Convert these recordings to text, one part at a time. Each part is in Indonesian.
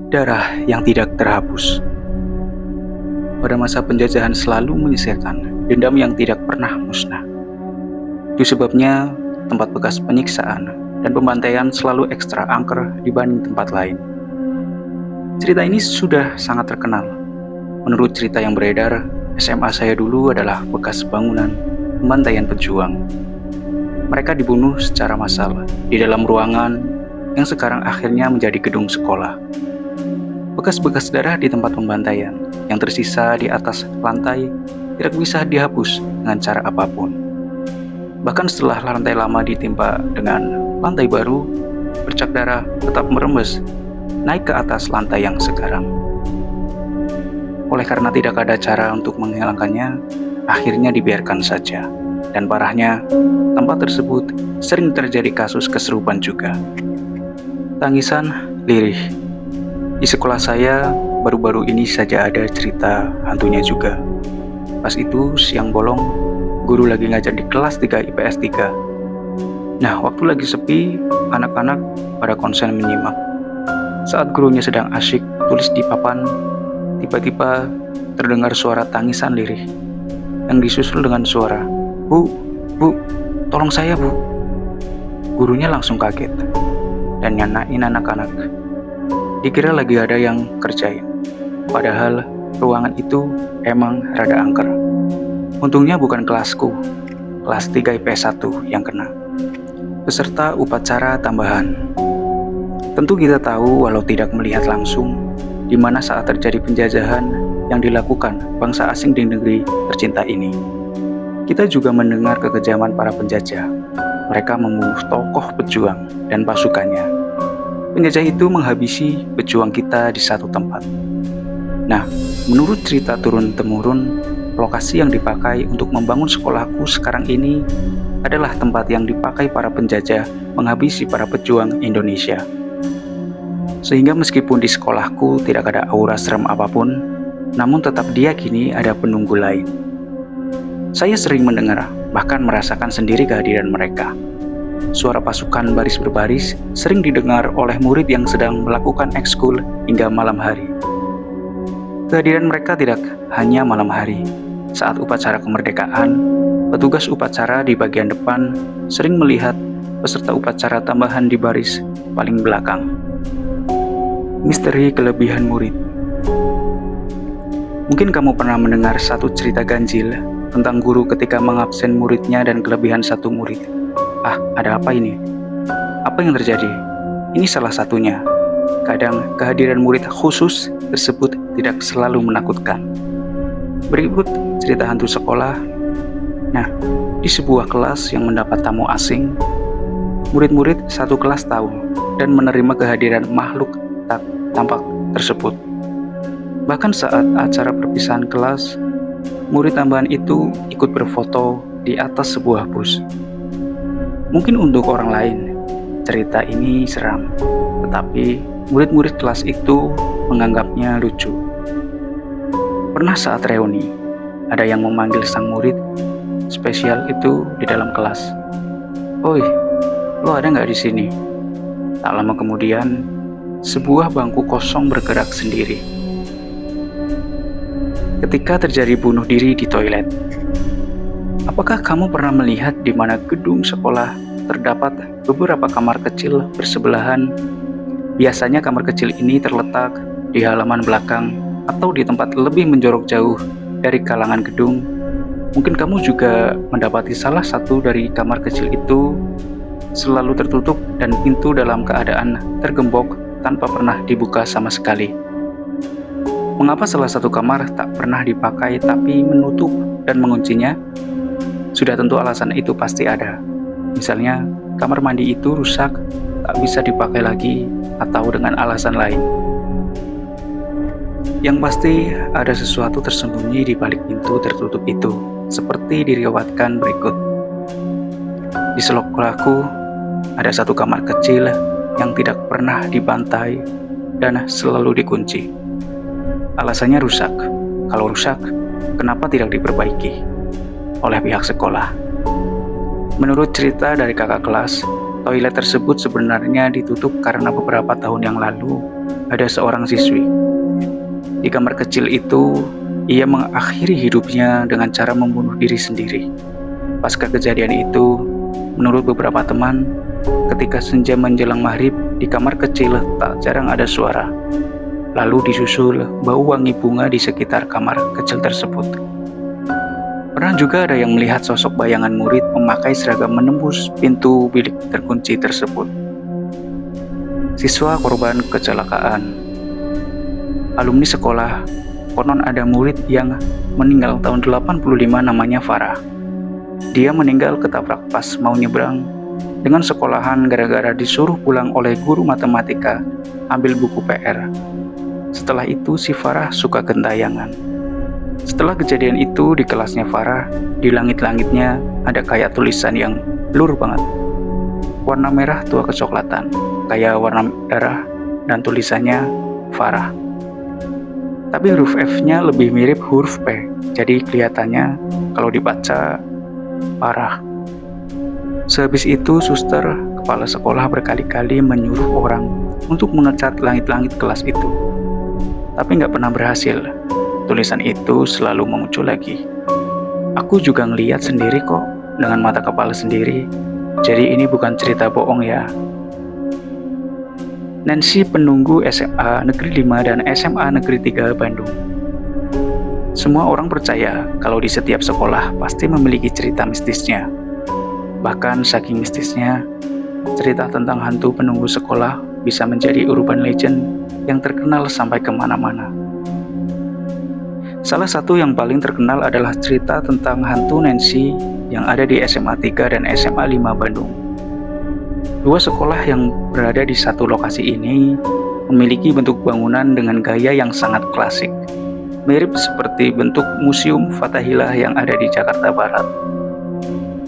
Darah yang tidak terhapus. Pada masa penjajahan selalu menyisakan dendam yang tidak pernah musnah. Itu sebabnya tempat bekas penyiksaan dan pembantaian selalu ekstra angker dibanding tempat lain. Cerita ini sudah sangat terkenal. Menurut cerita yang beredar, SMA saya dulu adalah bekas bangunan pembantaian pejuang. Mereka dibunuh secara massal di dalam ruangan yang sekarang akhirnya menjadi gedung sekolah. Bekas-bekas darah di tempat pembantaian yang tersisa di atas lantai tidak bisa dihapus dengan cara apapun. Bahkan setelah lantai lama ditimpa dengan lantai baru, bercak darah tetap merembes naik ke atas lantai yang sekarang. Oleh karena tidak ada cara untuk menghilangkannya, akhirnya dibiarkan saja. Dan parahnya, tempat tersebut sering terjadi kasus keserupan juga. Tangisan, lirih. Di sekolah saya, baru-baru ini saja ada cerita hantunya juga. Pas itu, siang bolong, guru lagi ngajar di kelas 3 IPS 3. Nah, waktu lagi sepi, anak-anak pada konsen menyimak. Saat gurunya sedang asyik tulis di papan, tiba-tiba terdengar suara tangisan lirih yang disusul dengan suara, "Bu, Bu, tolong saya, Bu." Gurunya langsung kaget dan nyanain anak-anak. Dikira lagi ada yang kerjain, padahal ruangan itu emang rada angker. Untungnya bukan kelasku, kelas 3 IPS 1 yang kena, beserta upacara tambahan. Tentu kita tahu walau tidak melihat langsung di mana saat terjadi penjajahan yang dilakukan bangsa asing di negeri tercinta ini. Kita juga mendengar kekejaman para penjajah. Mereka membunuh tokoh pejuang dan pasukannya. Penjajah itu menghabisi pejuang kita di satu tempat. Nah, menurut cerita turun-temurun, lokasi yang dipakai untuk membangun sekolahku sekarang ini adalah tempat yang dipakai para penjajah menghabisi para pejuang Indonesia. Sehingga meskipun di sekolahku tidak ada aura serem apapun, namun tetap diyakini ada penunggu lain. Saya sering mendengar, bahkan merasakan sendiri kehadiran mereka. Suara pasukan baris berbaris sering didengar oleh murid yang sedang melakukan ekskul hingga malam hari. Kehadiran mereka tidak hanya malam hari. Saat upacara kemerdekaan, petugas upacara di bagian depan sering melihat peserta upacara tambahan di baris paling belakang. Misteri kelebihan murid. Mungkin kamu pernah mendengar satu cerita ganjil tentang guru ketika mengabsen muridnya dan kelebihan satu murid. Ah, ada apa ini? Apa yang terjadi? Ini salah satunya. Kadang kehadiran murid khusus tersebut tidak selalu menakutkan. Berikut cerita hantu sekolah. Nah, di sebuah kelas yang mendapat tamu asing, murid-murid satu kelas tahu dan menerima kehadiran makhluk tak tampak tersebut. Bahkan saat acara perpisahan kelas, murid tambahan itu ikut berfoto di atas sebuah bus. Mungkin untuk orang lain, cerita ini seram, tetapi murid-murid kelas itu menganggapnya lucu. Pernah saat reuni, ada yang memanggil sang murid spesial itu di dalam kelas. "Oi, lo ada nggak di sini?" Tak lama kemudian, sebuah bangku kosong bergerak sendiri. Ketika terjadi bunuh diri di toilet. Apakah kamu pernah melihat di mana gedung sekolah terdapat beberapa kamar kecil bersebelahan? Biasanya kamar kecil ini terletak di halaman belakang atau di tempat lebih menjorok jauh dari kalangan gedung. Mungkin kamu juga mendapati salah satu dari kamar kecil itu selalu tertutup dan pintu dalam keadaan tergembok tanpa pernah dibuka sama sekali. Mengapa salah satu kamar tak pernah dipakai tapi menutup dan menguncinya? Sudah tentu alasan itu pasti ada. Misalnya, kamar mandi itu rusak, tak bisa dipakai lagi, atau dengan alasan lain. Yang pasti, ada sesuatu tersembunyi di balik pintu tertutup itu, seperti diriwayatkan berikut. Di sekolahku, ada satu kamar kecil yang tidak pernah dibantai dan selalu dikunci. Alasannya rusak. Kalau rusak, kenapa tidak diperbaiki oleh pihak sekolah? Menurut cerita dari kakak kelas, Toilet tersebut sebenarnya ditutup karena beberapa tahun yang lalu ada seorang siswi. Di kamar kecil itu, ia mengakhiri hidupnya dengan cara membunuh diri sendiri. Pasca kejadian itu, menurut beberapa teman, ketika senja menjelang maghrib, di kamar kecil tak jarang ada suara. Lalu disusul bau wangi bunga di sekitar kamar kecil tersebut. Pernah juga ada yang melihat sosok bayangan murid memakai seragam menembus pintu bilik terkunci tersebut. Siswa korban kecelakaan. Alumni sekolah, konon ada murid yang meninggal tahun 85 namanya Farah. Dia meninggal ketabrak pas mau nyebrang dengan sekolahan gara-gara disuruh pulang oleh guru matematika ambil buku PR. Setelah itu si Farah suka gentayangan. Setelah kejadian itu di kelasnya Farah, di langit-langitnya ada kayak tulisan yang blur banget. Warna merah tua kecoklatan, kayak warna darah, dan tulisannya Farah. Tapi huruf F-nya lebih mirip huruf P, jadi kelihatannya kalau dibaca parah. Sehabis itu suster kepala sekolah berkali-kali menyuruh orang untuk mengecat langit-langit kelas itu. Tapi nggak pernah berhasil. Tulisan itu selalu muncul lagi. Aku juga ngeliat sendiri kok, dengan mata kepala sendiri. Jadi ini bukan cerita bohong ya. Nancy penunggu SMA Negeri 5 dan SMA Negeri 3 Bandung. Semua orang percaya kalau di setiap sekolah pasti memiliki cerita mistisnya. Bahkan saking mistisnya, cerita tentang hantu penunggu sekolah bisa menjadi urban legend yang terkenal sampai kemana-mana. Salah satu yang paling terkenal adalah cerita tentang hantu Nancy yang ada di SMA 3 dan SMA 5 Bandung. Dua sekolah yang berada di satu lokasi ini memiliki bentuk bangunan dengan gaya yang sangat klasik, mirip seperti bentuk Museum Fathahillah yang ada di Jakarta Barat.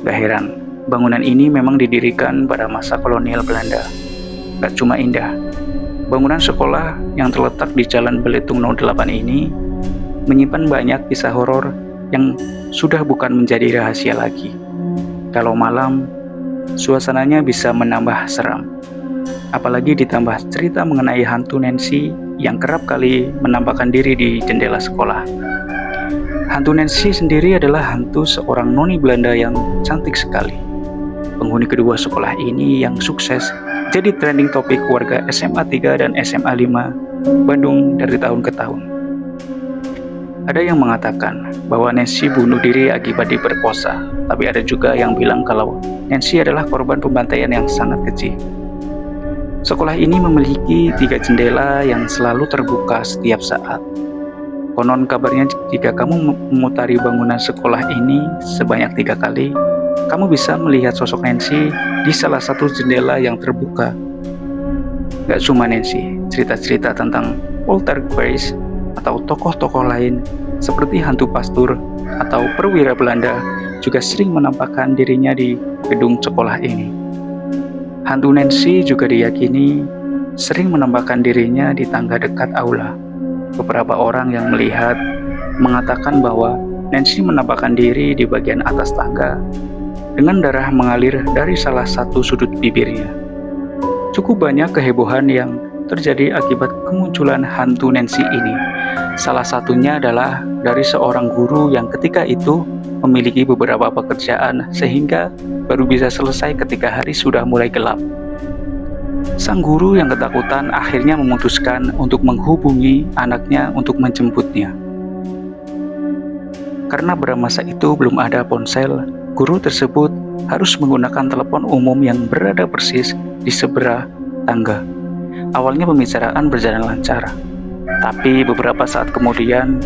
Gak heran, bangunan ini memang didirikan pada masa kolonial Belanda. Gak cuma indah, bangunan sekolah yang terletak di Jalan Belitung 08 ini menyimpan banyak kisah horor yang sudah bukan menjadi rahasia lagi. Kalau malam, suasananya bisa menambah seram. Apalagi ditambah cerita mengenai hantu Nancy yang kerap kali menampakkan diri di jendela sekolah. Hantu Nancy sendiri adalah hantu seorang noni Belanda yang cantik sekali. Penghuni kedua sekolah ini yang sukses jadi trending topik warga SMA 3 dan SMA 5 Bandung dari tahun ke tahun. Ada yang mengatakan bahwa Nancy bunuh diri akibat diperkosa, tapi ada juga yang bilang kalau Nancy adalah korban pembantaian yang sangat keji. Sekolah ini memiliki 3 jendela yang selalu terbuka setiap saat. Konon kabarnya jika kamu memutari bangunan sekolah ini sebanyak 3 kali, kamu bisa melihat sosok Nancy di salah satu jendela yang terbuka. Gak cuma Nancy, cerita-cerita tentang poltergeist atau tokoh-tokoh lain seperti hantu pastur atau perwira Belanda juga sering menampakkan dirinya di gedung sekolah ini. Hantu Nancy juga diyakini sering menampakkan dirinya di tangga dekat aula. Beberapa orang yang melihat mengatakan bahwa Nancy menampakkan diri di bagian atas tangga dengan darah mengalir dari salah satu sudut bibirnya. Cukup banyak kehebohan yang terjadi akibat kemunculan hantu Nancy ini. Salah satunya adalah dari seorang guru yang ketika itu memiliki beberapa pekerjaan sehingga baru bisa selesai ketika hari sudah mulai gelap. Sang guru yang ketakutan akhirnya memutuskan untuk menghubungi anaknya untuk menjemputnya. Karena pada masa itu belum ada ponsel, guru tersebut harus menggunakan telepon umum yang berada persis di seberang tangga. Awalnya pembicaraan berjalan lancar, tapi beberapa saat kemudian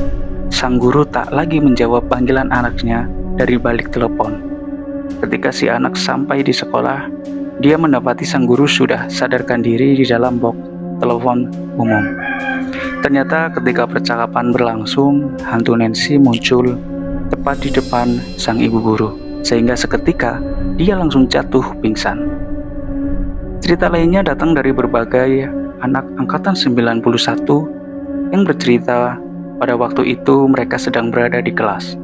sang guru tak lagi menjawab panggilan anaknya dari balik telepon. Ketika si anak sampai di sekolah, dia mendapati sang guru sudah sadarkan diri di dalam box telepon umum. Ternyata ketika percakapan berlangsung, hantu Nancy muncul tepat di depan sang ibu guru, sehingga seketika dia langsung jatuh pingsan. Cerita lainnya datang dari berbagai anak angkatan 91 yang bercerita pada waktu itu mereka sedang berada di kelas.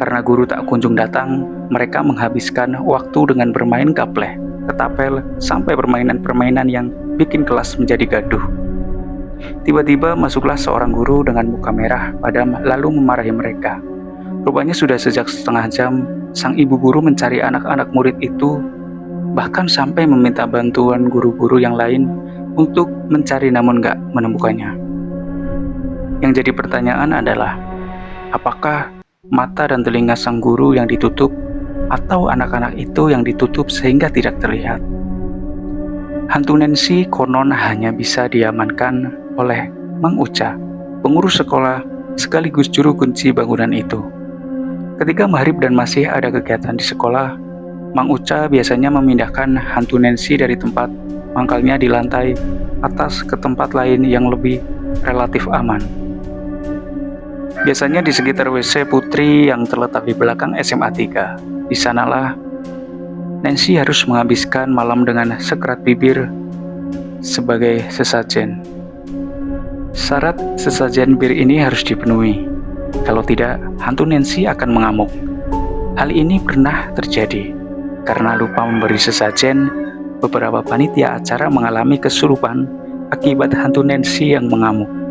Karena guru tak kunjung datang, mereka menghabiskan waktu dengan bermain gaplek. ketapel, sampai permainan-permainan yang bikin kelas menjadi gaduh. Tiba-tiba masuklah seorang guru dengan muka merah padam lalu memarahi mereka. Rupanya sudah sejak setengah jam, sang ibu guru mencari anak-anak murid itu, bahkan sampai meminta bantuan guru-guru yang lain untuk mencari namun nggak menemukannya. Yang jadi pertanyaan adalah, apakah mata dan telinga sang guru yang ditutup atau anak-anak itu yang ditutup sehingga tidak terlihat? Hantu Nancy konon hanya bisa diamankan oleh Mang Uca, pengurus sekolah sekaligus juru kunci bangunan itu. Ketika maghrib dan masih ada kegiatan di sekolah, Mang Uca biasanya memindahkan hantu Nancy dari tempat mangkalnya di lantai atas ke tempat lain yang lebih relatif aman. Biasanya di sekitar WC Putri yang terletak di belakang SMA 3. Di sanalah Nancy harus menghabiskan malam dengan sekerat bibir sebagai sesajen. Syarat sesajen bir ini harus dipenuhi. Kalau tidak, hantu Nancy akan mengamuk. Hal ini pernah terjadi. Karena lupa memberi sesajen, beberapa panitia acara mengalami kesurupan akibat hantu Nancy yang mengamuk.